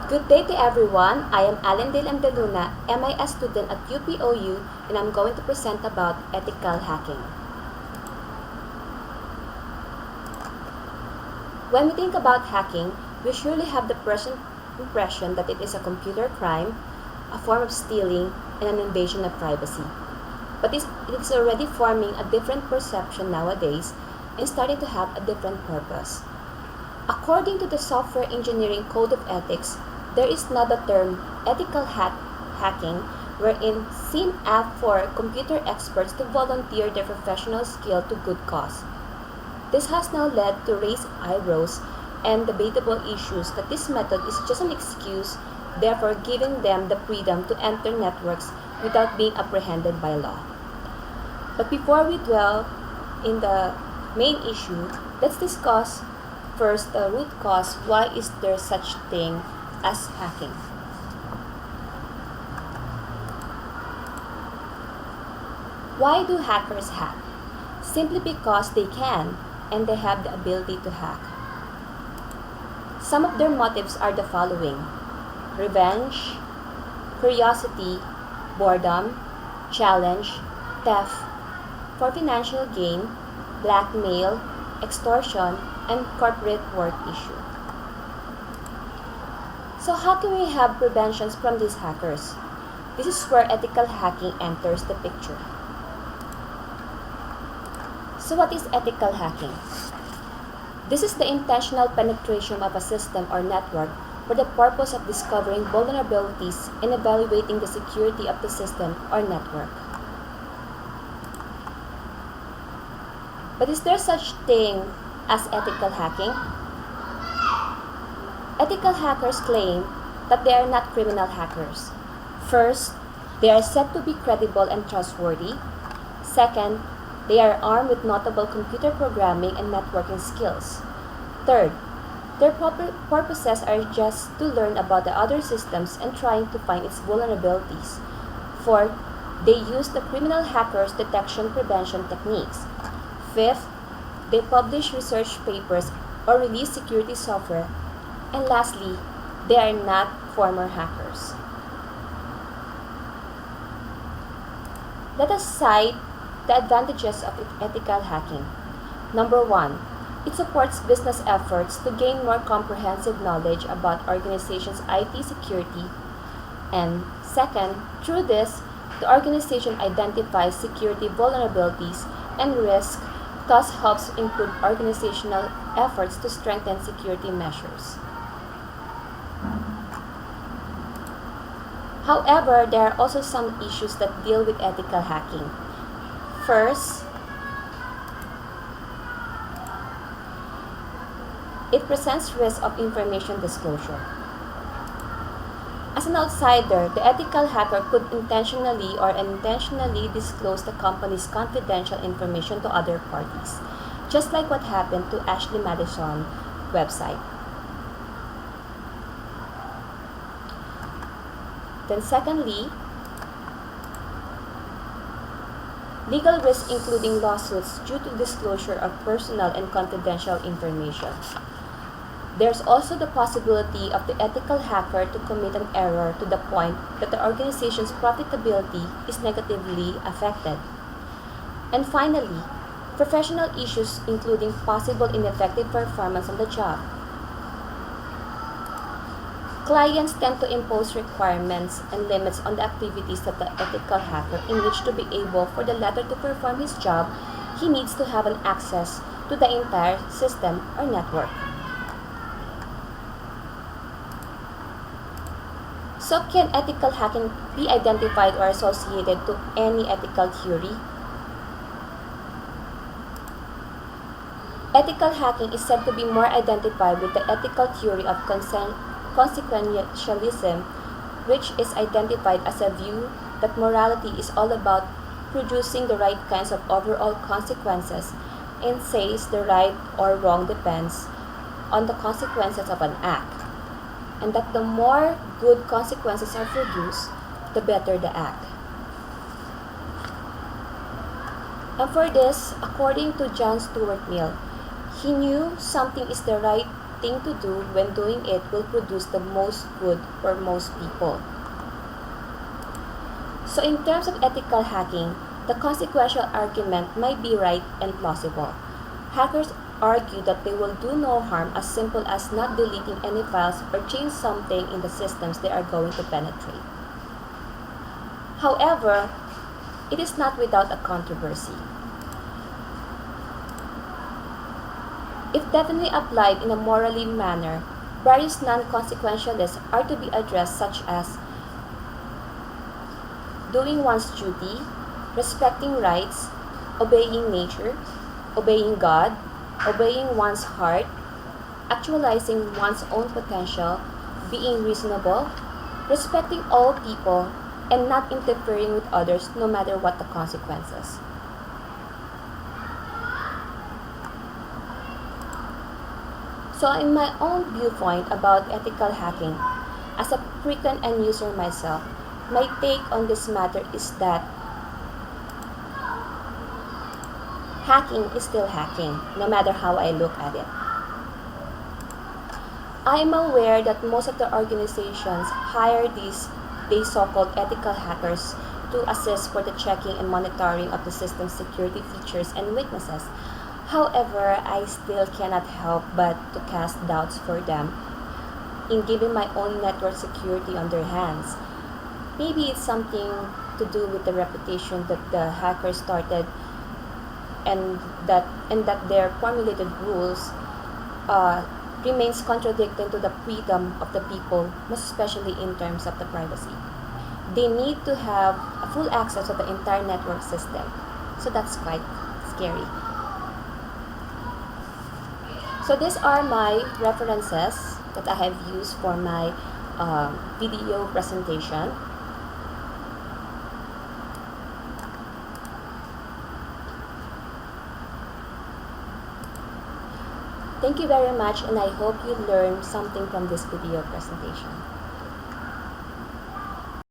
Good day to everyone. I am Alendale M. De Luna, MIS student at UPOU, and I'm going to present about ethical hacking. When we think about hacking, we surely have the present impression that it is a computer crime, a form of stealing, and an invasion of privacy. But it is already forming a different perception nowadays and starting to have a different purpose. According to the Software Engineering Code of Ethics, there is now the term ethical hacking, wherein seen as for computer experts to volunteer their professional skill to good cause. This has now led to raised eyebrows and debatable issues that this method is just an excuse, therefore giving them the freedom to enter networks without being apprehended by law. But before we dwell in the main issue, let's discuss first the root cause. Why is there such thing as hacking? Why do hackers hack? Simply because they can and they have the ability to hack. Some of their motives are the following: revenge, curiosity, boredom, challenge, theft, for financial gain, blackmail, extortion, and corporate work issue. So how can we have preventions from these hackers? This is where ethical hacking enters the picture. So what is ethical hacking? This is the intentional penetration of a system or network for the purpose of discovering vulnerabilities and evaluating the security of the system or network. But is there such thing as ethical hacking? Ethical hackers claim that they are not criminal hackers. First, they are said to be credible and trustworthy. Second, they are armed with notable computer programming and networking skills. Third, their purposes are just to learn about the other systems and trying to find its vulnerabilities. Fourth, they use the criminal hackers detection prevention techniques. Fifth, they publish research papers or release security software. And lastly, they are not former hackers. Let us cite the advantages of ethical hacking. Number 1, it supports business efforts to gain more comprehensive knowledge about organizations' IT security. And second, through this, the organization identifies security vulnerabilities and risks, thus helps improve organizational efforts to strengthen security measures. However, there are also some issues that deal with ethical hacking. First, it presents risk of information disclosure. As an outsider, the ethical hacker could intentionally or unintentionally disclose the company's confidential information to other parties, just like what happened to Ashley Madison's website. Then secondly, legal risks including lawsuits due to disclosure of personal and confidential information. There's also the possibility of the ethical hacker to commit an error to the point that the organization's profitability is negatively affected. And finally, professional issues including possible ineffective performance on the job. Clients tend to impose requirements and limits on the activities of the ethical hacker, in which to be able for the latter to perform his job, he needs to have an access to the entire system or network. So can ethical hacking be identified or associated to any ethical theory? Ethical hacking is said to be more identified with the ethical theory of consequentialism, which is identified as a view that morality is all about producing the right kinds of overall consequences, and says the right or wrong depends on the consequences of an act, and that the more good consequences are produced, the better the act. And for this, according to John Stuart Mill, he knew something is the right thing to do when doing it will produce the most good for most people. So in terms of ethical hacking, the consequential argument might be right and plausible. Hackers argue that they will do no harm as simple as not deleting any files or change something in the systems they are going to penetrate. However, it is not without a controversy. If definitely applied in a morally manner, various non-consequentialists are to be addressed, such as doing one's duty, respecting rights, obeying nature, obeying God, obeying one's heart, actualizing one's own potential, being reasonable, respecting all people, and not interfering with others no matter what the consequences. So in my own viewpoint about ethical hacking, as a frequent end user myself, my take on this matter is that hacking is still hacking, no matter how I look at it. I am aware that most of the organizations hire these so-called ethical hackers to assist for the checking and monitoring of the system's security features and weaknesses. However, I still cannot help but to cast doubts for them in giving my own network security on their hands. Maybe it's something to do with the reputation that the hackers started, and that their formulated rules remains contradicting to the freedom of the people, most especially in terms of the privacy. They need to have a full access to the entire network system. So that's quite scary. So these are my references that I have used for my video presentation. Thank you very much, and I hope you learned something from this video presentation.